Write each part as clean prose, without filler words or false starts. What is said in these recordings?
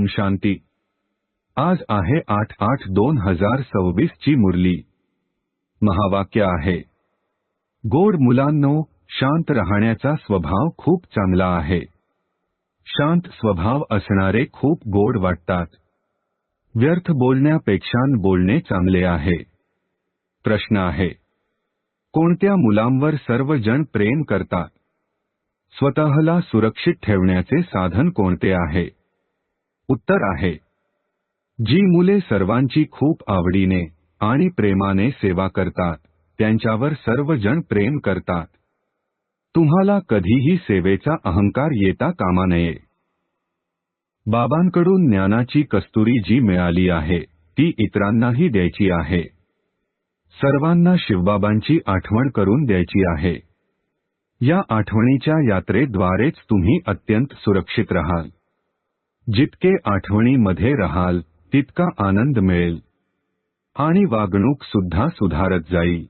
शांती। आज आहे 8/8/2026 ची मुरली। महावाक्य आहे, गोड मुलांनो, शांत राहण्याचा स्वभाव खूप चांगला आहे। शांत स्वभाव असणारे खूप गोड वाटतात। व्यर्थ बोलण्यापेक्षा बोलणे चांगले आहे। प्रश्न आहे, कोणत्या मुलांवर सर्वजण प्रेम करतात? स्वतःला सुरक्षित ठेवण्याचे साधन कोणते आहे? उत्तर आहे, जी मुले सर्वांची खूप आवडीने आणि प्रेमाने सेवा करतात त्यांच्यावर सर्वजण प्रेम करतात। तुम्हाला कधीही सेवेचा अहंकार येता कामा नये। बाबांकडून ज्ञानाची कस्तुरी जी मिळाली आहे ती इतरांनाही द्यायची आहे। सर्वांना शिवबाबांची आठवण करून द्यायची आहे। या आठवणीच्या यात्रेद्वारेच तुम्ही अत्यंत सुरक्षित राहाल। जितके आठवणीमध्ये राहाल तितका आनंद मिळेल आणि वागणूक सुद्धा सुधारत जाईल।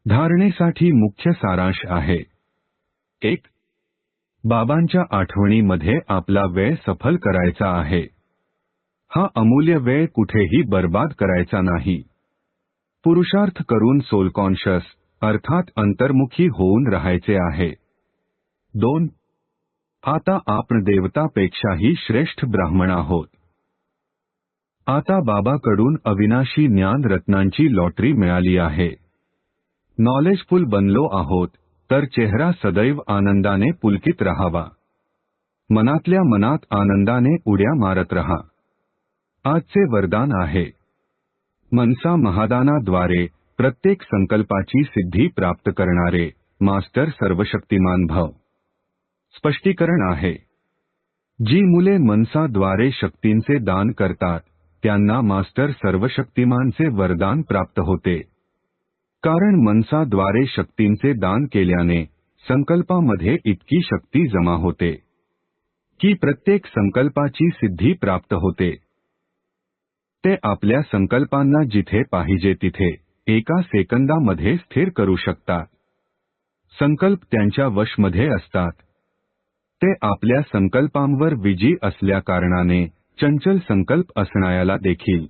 धारणेसाठी मुख्य सारांश आहे, 1. बाबांच्या आठवणीमध्ये आपला वेळ सफल करायचा आहे। हा अमूल्य वेळ कुठेही बर्बाद करायचा नाही। पुरुषार्थ करून सोल कॉन्शियस अर्थात अंतर्मुखी होऊन राहायचे आहे। 2. आता आपण देवतापेक्षाही श्रेष्ठ ब्राह्मण आहोत। आता बाबाकडून अविनाशी ज्ञान रत्नांची लॉटरी मिळाली आहे। नॉलेजफुल बनलो आहोत तर चेहरा सदैव आनंदाने पुलकित राहावा। मनातल्या मनात आनंदाने उड्या मारत रहा। आजचे वरदान आहे, मनसा महादानाद्वारे प्रत्येक संकल्पाची सिद्धी प्राप्त करणारे मास्टर सर्वशक्तिमान भव। स्पष्टीकरण आहे, जी मुले मनसाद्वारे शक्तींचे दान करतात त्यांना मास्टर सर्वशक्तिमानचे वरदान प्राप्त होते। कारण मनसाद्वारे शक्तींचे दान केल्याने संकल्पामध्ये इतकी शक्ती जमा होते की प्रत्येक संकल्पाची सिद्धी प्राप्त होते। ते आपल्या संकल्पांना जिथे पाहिजे तिथे एका सेकंदामध्ये स्थिर करू शकतात। संकल्प त्यांच्या वशमध्ये असतात। ते आपल्या संकल्पांवर विजयी असल्या कारणाने चंचल संकल्प असणाऱ्याला देखील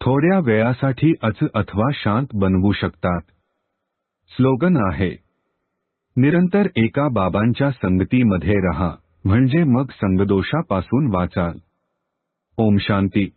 थोड्या वेळासाठी अथवा शांत बनवू शकतात। स्लोगन आहे, निरंतर एका बाबांच्या संगतीमध्ये रहा म्हणजे मग संगदोषापासून वाचाल। ओम शांती।